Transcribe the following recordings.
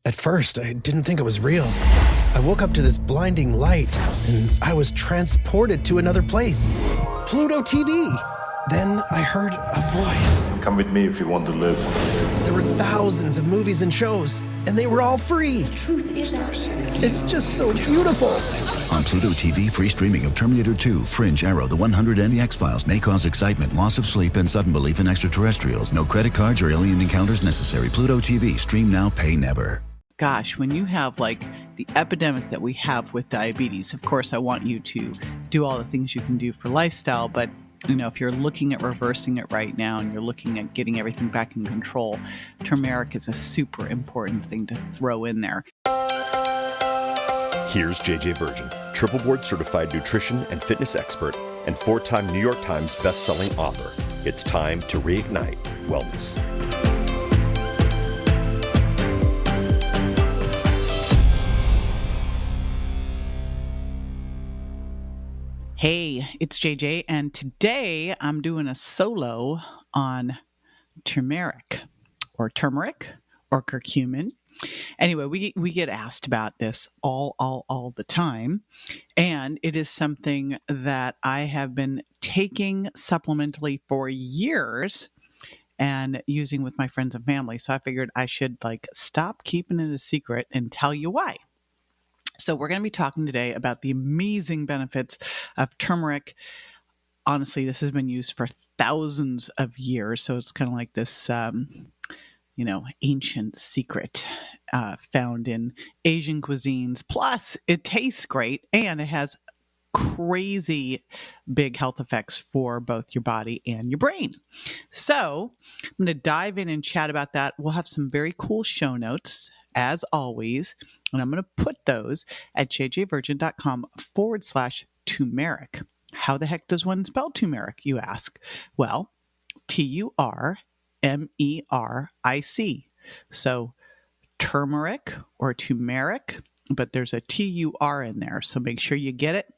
At first, I didn't think it was real. I woke up to this blinding light, and I was transported to another place. Pluto TV! Then I heard a voice. Come with me if you want to live. There were thousands of movies and shows, and they were all free. The truth is ours. It's just so beautiful. On Pluto TV, free streaming of Terminator 2, Fringe, Arrow, The 100, and The X-Files may cause excitement, loss of sleep, and sudden belief in extraterrestrials. No credit cards or alien encounters necessary. Pluto TV. Stream now, pay never. Gosh, when you have like the epidemic that we have with diabetes, of course, I want you to do all the things you can do for lifestyle, but if you're looking at reversing it right now and you're looking at getting everything back in control, turmeric is a super important thing to throw in there. Here's JJ Virgin, triple board certified nutrition and fitness expert and 4-time New York Times best-selling author. It's time to reignite wellness. Hey, it's JJ, and today I'm doing a solo on turmeric or curcumin. Anyway, we get asked about this all the time, and it is something that I have been taking supplementally for years and using with my friends and family. So I figured I should stop keeping it a secret and tell you why. So we're going to be talking today about the amazing benefits of turmeric. Honestly, this has been used for thousands of years. So it's kind of like this, ancient secret found in Asian cuisines. Plus, it tastes great and it has crazy big health effects for both your body and your brain. So I'm going to dive in and chat about that. We'll have some very cool show notes, as always, and I'm going to put those at jjvirgin.com/turmeric. How the heck does one spell turmeric, you ask? Well, TURMERIC. So turmeric or turmeric, but there's a TUR in there. So make sure you get it.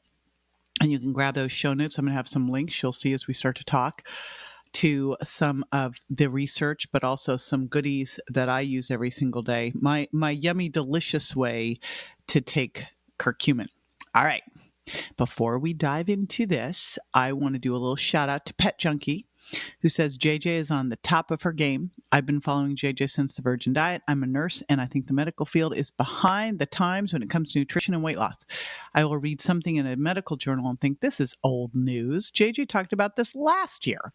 And you can grab those show notes. I'm going to have some links you'll see as we start to talk to some of the research, but also some goodies that I use every single day. My yummy, delicious way to take curcumin. All right. Before we dive into this, I want to do a little shout out to Pet Junkie, who says JJ is on the top of her game. I've been following JJ since the Virgin Diet. I'm a nurse, and I think the medical field is behind the times when it comes to nutrition and weight loss. I will read something in a medical journal and think, this is old news. JJ talked about this last year.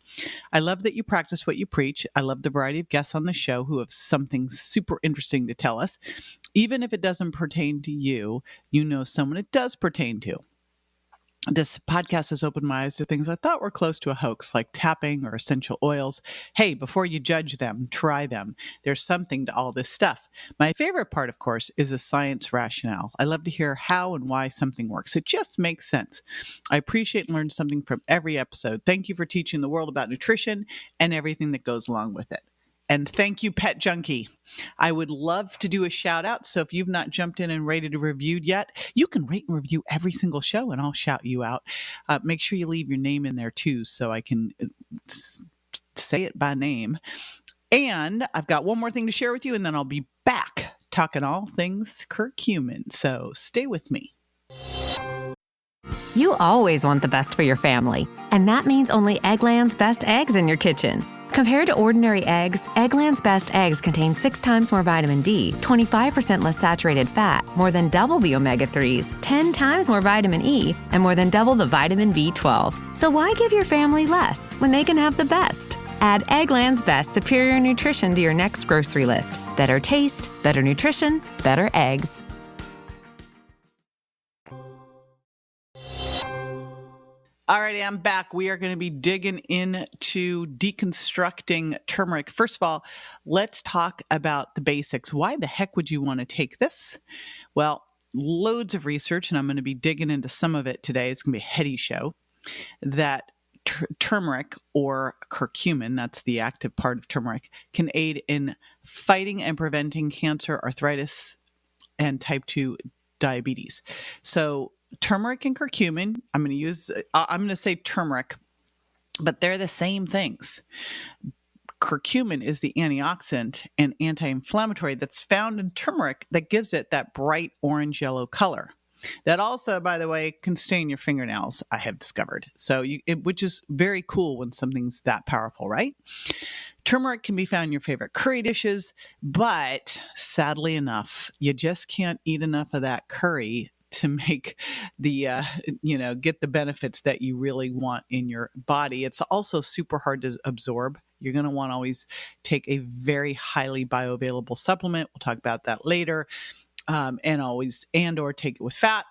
I love that you practice what you preach. I love the variety of guests on the show who have something super interesting to tell us. Even if it doesn't pertain to you, you know someone it does pertain to. This podcast has opened my eyes to things I thought were close to a hoax, like tapping or essential oils. Hey, before you judge them, try them. There's something to all this stuff. My favorite part, of course, is the science rationale. I love to hear how and why something works. It just makes sense. I appreciate and learn something from every episode. Thank you for teaching the world about nutrition and everything that goes along with it. And thank you, Pet Junkie. I would love to do a shout out. So if you've not jumped in and rated or reviewed yet, you can rate and review every single show and I'll shout you out. Make sure you leave your name in there too, so I can say it by name. And I've got one more thing to share with you, and then I'll be back talking all things curcumin. So stay with me. You always want the best for your family, and that means only Eggland's Best Eggs in your kitchen. Compared to ordinary eggs, Eggland's Best Eggs contain 6 times more vitamin D, 25% less saturated fat, more than double the omega-3s, 10 times more vitamin E, and more than double the vitamin B12. So why give your family less when they can have the best? Add Eggland's Best Superior Nutrition to your next grocery list. Better taste, better nutrition, better eggs. Alrighty, I'm back. We are going to be digging into deconstructing turmeric. First of all, let's talk about the basics. Why the heck would you want to take this? Well, loads of research, and I'm going to be digging into some of it today. It's going to be a heady show. That turmeric or curcumin, that's the active part of turmeric, can aid in fighting and preventing cancer, arthritis, and type 2 diabetes. So turmeric and curcumin, I'm going to say turmeric, but they're the same things. curcumin is the antioxidant and anti-inflammatory that's found in turmeric that gives it that bright orange-yellow color. That also, by the way, can stain your fingernails, I have discovered. So, which is very cool when something's that powerful, right? Turmeric can be found in your favorite curry dishes, but sadly enough, you just can't eat enough of that curry to make the, get the benefits that you really want in your body. It's also super hard to absorb. You're going to want to always take a very highly bioavailable supplement. We'll talk about that later. Or take it with fat.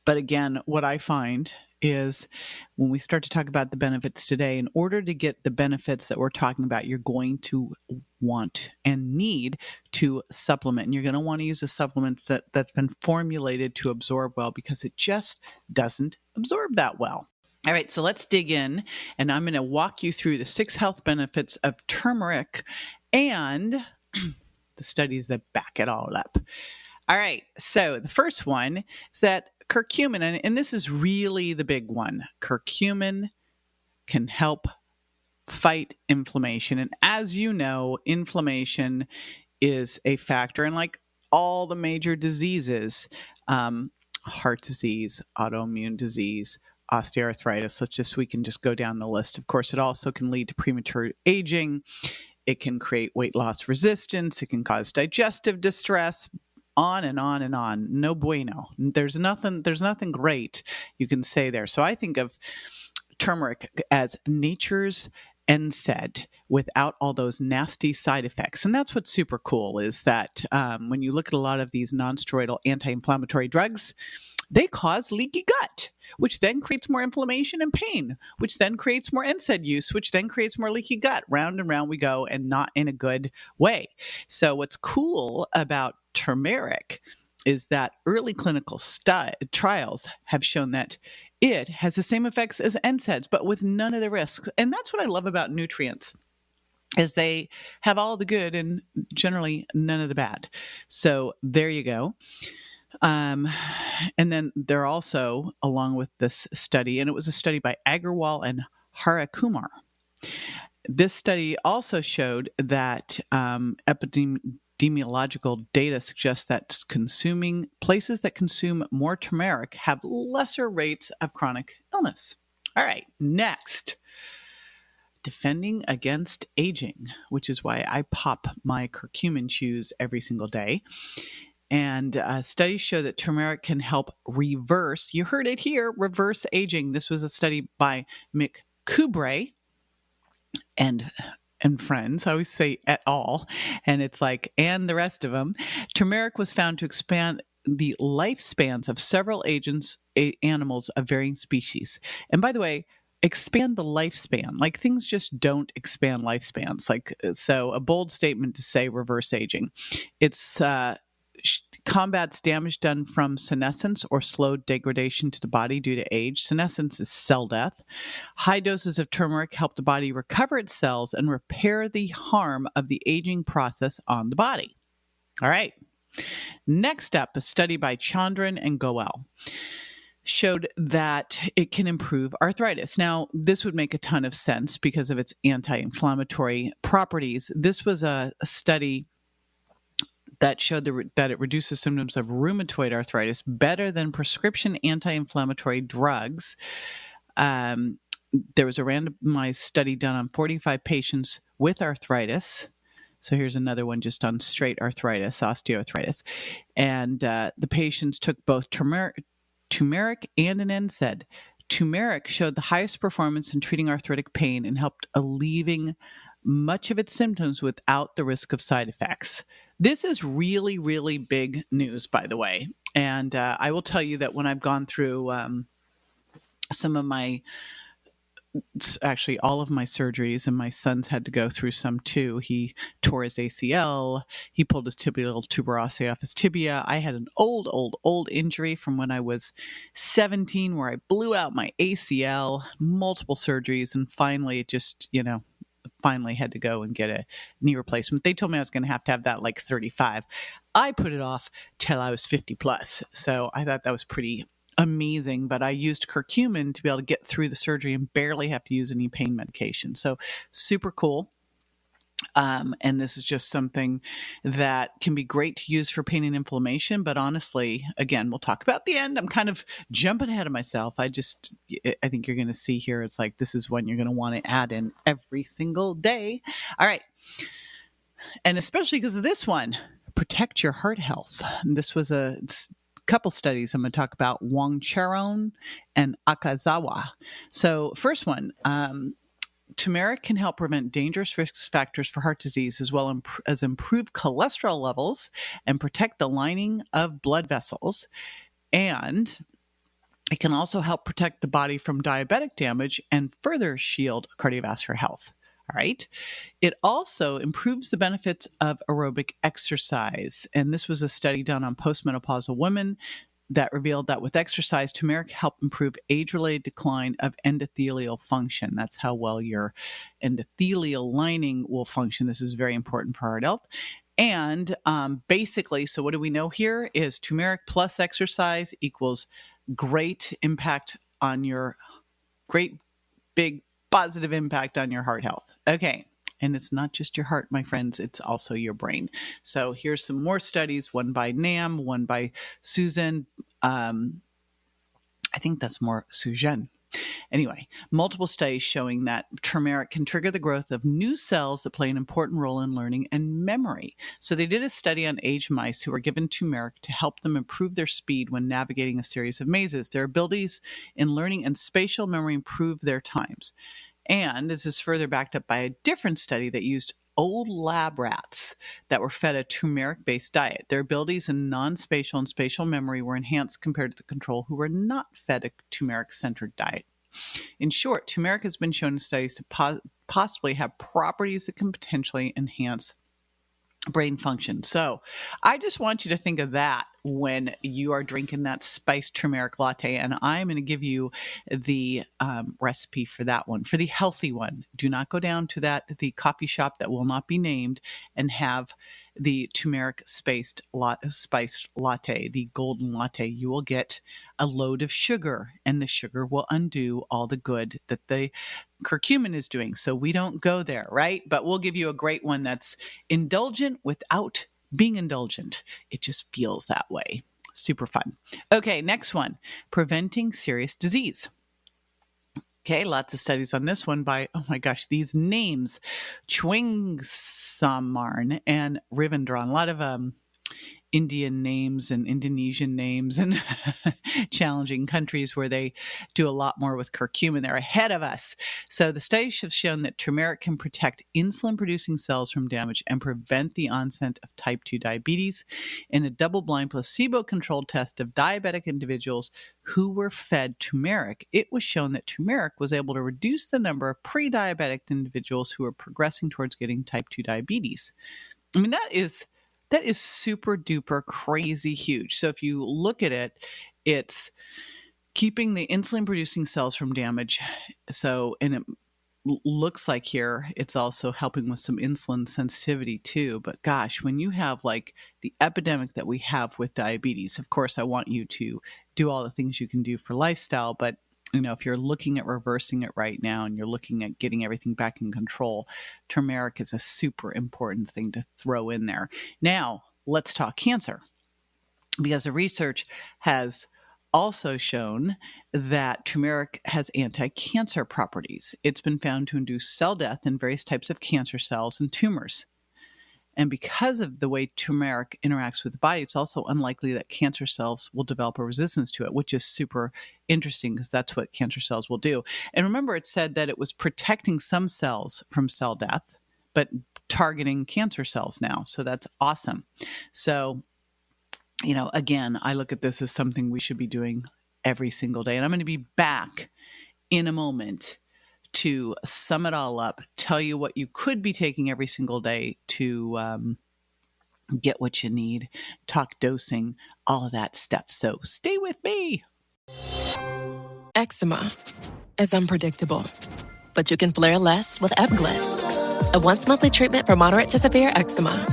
But again, what I find is when we start to talk about the benefits today, in order to get the benefits that we're talking about, you're going to want and need to supplement. And you're going to want to use a supplement that's been formulated to absorb well, because it just doesn't absorb that well. All right, so let's dig in, and I'm going to walk you through the 6 health benefits of turmeric and the studies that back it all up. All right, so the first one is that curcumin, and this is really the big one, curcumin can help fight inflammation. And as you know, inflammation is a factor in like all the major diseases, heart disease, autoimmune disease, osteoarthritis. We can just go down the list. Of course, it also can lead to premature aging. It can create weight loss resistance. It can cause digestive distress. On and on and on. No bueno. There's nothing great you can say there. So I think of turmeric as nature's NSAID without all those nasty side effects. And that's what's super cool is that when you look at a lot of these non-steroidal anti-inflammatory drugs, they cause leaky gut, which then creates more inflammation and pain, which then creates more NSAID use, which then creates more leaky gut. Round and round we go, and not in a good way. So what's cool about turmeric is that early clinical trials have shown that it has the same effects as NSAIDs, but with none of the risks. And that's what I love about nutrients, is they have all the good and generally none of the bad. So there you go. And then they're also, along with this study, and it was a study by Agarwal and Harakumar. This study also showed that epidemiological data suggests that places that consume more turmeric have lesser rates of chronic illness. All right, next. Defending against aging, which is why I pop my curcumin chews every single day. And studies show that turmeric can help reverse, you heard it here, reverse aging. This was a study by Mick Kubre and friends. I always say et al. And it's like, and the rest of them. Turmeric was found to expand the lifespans of several animals of varying species. And by the way, expand the lifespan. Like things just don't expand lifespans. So a bold statement to say reverse aging. It's combats damage done from senescence or slowed degradation to the body due to age. Senescence is cell death. High doses of turmeric help the body recover its cells and repair the harm of the aging process on the body. All right. Next up, a study by Chandran and Goel showed that it can improve arthritis. Now, this would make a ton of sense because of its anti-inflammatory properties. This was a study that showed that it reduces symptoms of rheumatoid arthritis better than prescription anti-inflammatory drugs. There was a randomized study done on 45 patients with arthritis. So here's another one just on straight arthritis, osteoarthritis. And the patients took both turmeric and an NSAID. Turmeric showed the highest performance in treating arthritic pain and helped alleviating much of its symptoms without the risk of side effects. This is really, really big news, by the way. And I will tell you that when I've gone through some of actually all of my surgeries, and my son's had to go through some too. He tore his ACL. He pulled his tibial tuberosity off his tibia. I had an old injury from when I was 17 where I blew out my ACL, multiple surgeries, and finally it just, finally had to go and get a knee replacement. They told me I was going to have that like 35. I put it off till I was 50 plus. So I thought that was pretty amazing, but I used curcumin to be able to get through the surgery and barely have to use any pain medication. So super cool. And this is just something that can be great to use for pain and inflammation. But honestly, again, we'll talk about the end. I'm kind of jumping ahead of myself. I think you're going to see here, it's like, this is one you're going to want to add in every single day. All right. And especially because of this one, protect your heart health. And this was a couple studies I'm going to talk about, Wang Charon and Akazawa. So first one, turmeric can help prevent dangerous risk factors for heart disease, as well as improve cholesterol levels and protect the lining of blood vessels. And it can also help protect the body from diabetic damage and further shield cardiovascular health. All right. It also improves the benefits of aerobic exercise. And this was a study done on postmenopausal women that revealed that with exercise, turmeric helped improve age-related decline of endothelial function. That's how well your endothelial lining will function. This is very important for heart health. And basically, so what do we know here is turmeric plus exercise equals great big positive impact on your heart health. Okay. And it's not just your heart, my friends, it's also your brain. So here's some more studies, one by Nam, one by Susan. I think that's more Sujan. Anyway, multiple studies showing that turmeric can trigger the growth of new cells that play an important role in learning and memory. So they did a study on aged mice who were given turmeric to help them improve their speed when navigating a series of mazes. Their abilities in learning and spatial memory improved their times. And this is further backed up by a different study that used old lab rats that were fed a turmeric-based diet. Their abilities in non-spatial and spatial memory were enhanced compared to the control who were not fed a turmeric-centered diet. In short, turmeric has been shown in studies to possibly have properties that can potentially enhance brain function. So I just want you to think of that when you are drinking that spiced turmeric latte. And I'm going to give you the recipe for that one, for the healthy one. Do not go down to the coffee shop that will not be named and have the turmeric spiced latte, the golden latte. You will get a load of sugar, and the sugar will undo all the good that the curcumin is doing. So we don't go there, right? But we'll give you a great one that's indulgent without being indulgent. It just feels that way. Super fun. Okay, next one, preventing serious disease. Okay, lots of studies on this one by, oh my gosh, these names, Chwingsamarn and Rivendran. A lot of Indian names and Indonesian names and challenging countries where they do a lot more with curcumin. They're ahead of us. So the studies have shown that turmeric can protect insulin-producing cells from damage and prevent the onset of type 2 diabetes. In a double-blind placebo-controlled test of diabetic individuals who were fed turmeric, it was shown that turmeric was able to reduce the number of pre-diabetic individuals who were progressing towards getting type 2 diabetes. I mean, that is super duper crazy huge. So if you look at it, it's keeping the insulin producing cells from damage. So, and it looks like here, it's also helping with some insulin sensitivity too. But gosh, when you have like the epidemic that we have with diabetes, of course, I want you to do all the things you can do for lifestyle, but if you're looking at reversing it right now and you're looking at getting everything back in control, turmeric is a super important thing to throw in there. Now, let's talk cancer, because the research has also shown that turmeric has anti-cancer properties. It's been found to induce cell death in various types of cancer cells and tumors. And because of the way turmeric interacts with the body, it's also unlikely that cancer cells will develop a resistance to it, which is super interesting because that's what cancer cells will do. And remember, it said that it was protecting some cells from cell death, but targeting cancer cells now. So that's awesome. So, again, I look at this as something we should be doing every single day. And I'm going to be back in a moment to sum it all up, tell you what you could be taking every single day to get what you need, talk dosing, all of that stuff. So stay with me. Eczema is unpredictable, but you can flare less with Ebglyss, a once-monthly treatment for moderate to severe eczema.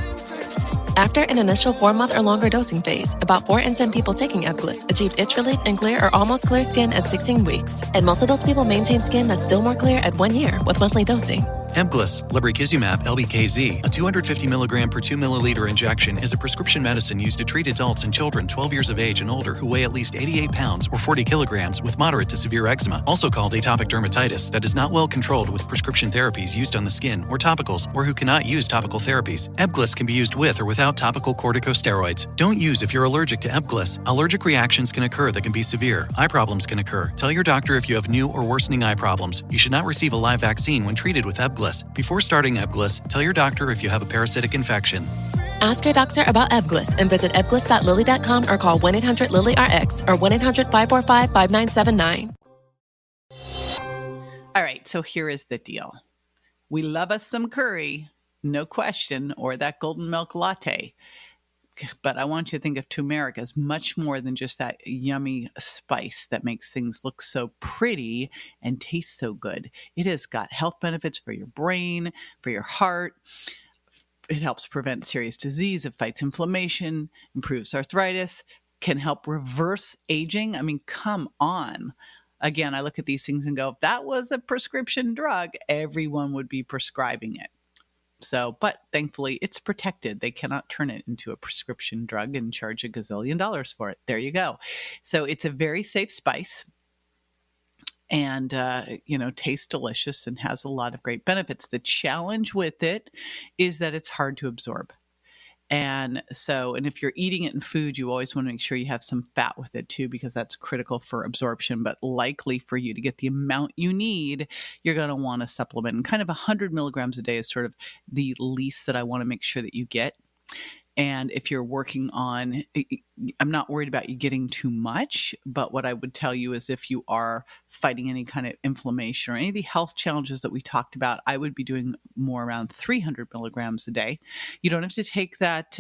After an initial 4-month or longer dosing phase, about 4 in 10 people taking Ebglyss achieved itch relief and clear or almost clear skin at 16 weeks. And most of those people maintain skin that's still more clear at 1 year with monthly dosing. Ebglyss, lebrikizumab LBKZ, a 250 milligram per 2 milliliter injection, is a prescription medicine used to treat adults and children 12 years of age and older who weigh at least 88 pounds or 40 kilograms with moderate to severe eczema, also called atopic dermatitis, that is not well controlled with prescription therapies used on the skin or topicals, or who cannot use topical therapies. Ebglyss can be used with or without topical corticosteroids. Don't use if you're allergic to Ebglyss. Allergic reactions can occur that can be severe. Eye problems can occur. Tell your doctor if you have new or worsening eye problems. You should not receive a live vaccine when treated with Ebglyss. Before starting Ebglyss, tell your doctor if you have a parasitic infection. Ask your doctor about Ebglyss and visit ebglyss.lilly.com or call 1-800-LILY-RX or 1-800-545-5979. All right, so here is the deal. We love us some curry, no question, or that golden milk latte. But I want you to think of turmeric as much more than just that yummy spice that makes things look so pretty and taste so good. It has got health benefits for your brain, for your heart. It helps prevent serious disease. It fights inflammation, improves arthritis, can help reverse aging. I mean, come on. Again, I look at these things and go, if that was a prescription drug, everyone would be prescribing it. So, but thankfully it's protected. They cannot turn it into a prescription drug and charge $1 gazillion for it. There you go. So it's a very safe spice and, tastes delicious and has a lot of great benefits. The challenge with it is that it's hard to absorb. And if you're eating it in food, you always want to make sure you have some fat with it too, because that's critical for absorption. But likely for you to get the amount you need, you're going to want to supplement. And kind of 100 milligrams a day is sort of the least that I want to make sure that you get. And if you're working on, I'm not worried about you getting too much, but what I would tell you is if you are fighting any kind of inflammation or any of the health challenges that we talked about, I would be doing more around 300 milligrams a day. You don't have to take that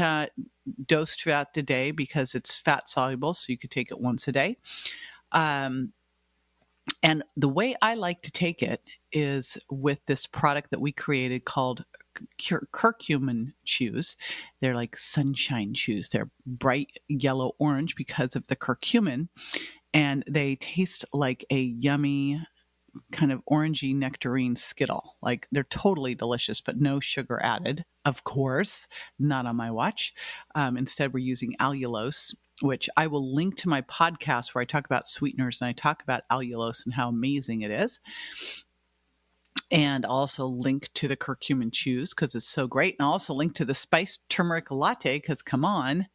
dose throughout the day because it's fat soluble, so you could take it once a day. And the way I like to take it is with this product that we created called curcumin chews. They're like sunshine chews. They're bright yellow orange because of the curcumin, and they taste like a yummy kind of orangey nectarine Skittle. Like they're totally delicious, but no sugar added. Of course, not on my watch. Instead, we're using allulose, which I will link to my podcast where I talk about sweeteners and I talk about allulose and how amazing it is. And also link to the curcumin chews because it's so great. And I'll also link to the spiced turmeric latte because come on,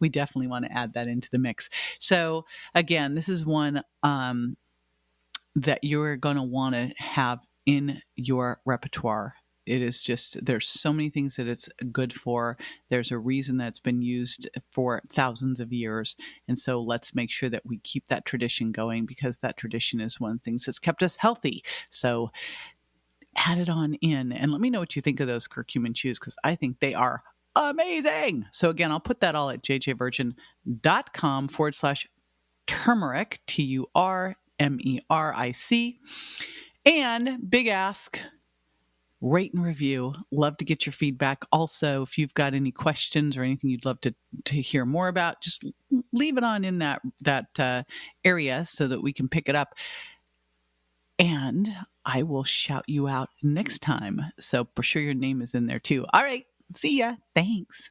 we definitely want to add that into the mix. So again, this is one that you're going to want to have in your repertoire. It is just, there's so many things that it's good for. There's a reason that it's been used for thousands of years. And so let's make sure that we keep that tradition going because that tradition is one of the things that's kept us healthy. So add it on in and let me know what you think of those curcumin chews because I think they are amazing. So again, I'll put that all at jjvirgin.com/turmeric, TURMERIC. And big ask, rate and review. Love to get your feedback. Also, if you've got any questions or anything you'd love to hear more about, just leave it on in that area so that we can pick it up. And I will shout you out next time. So for sure your name is in there too. All right. See ya. Thanks.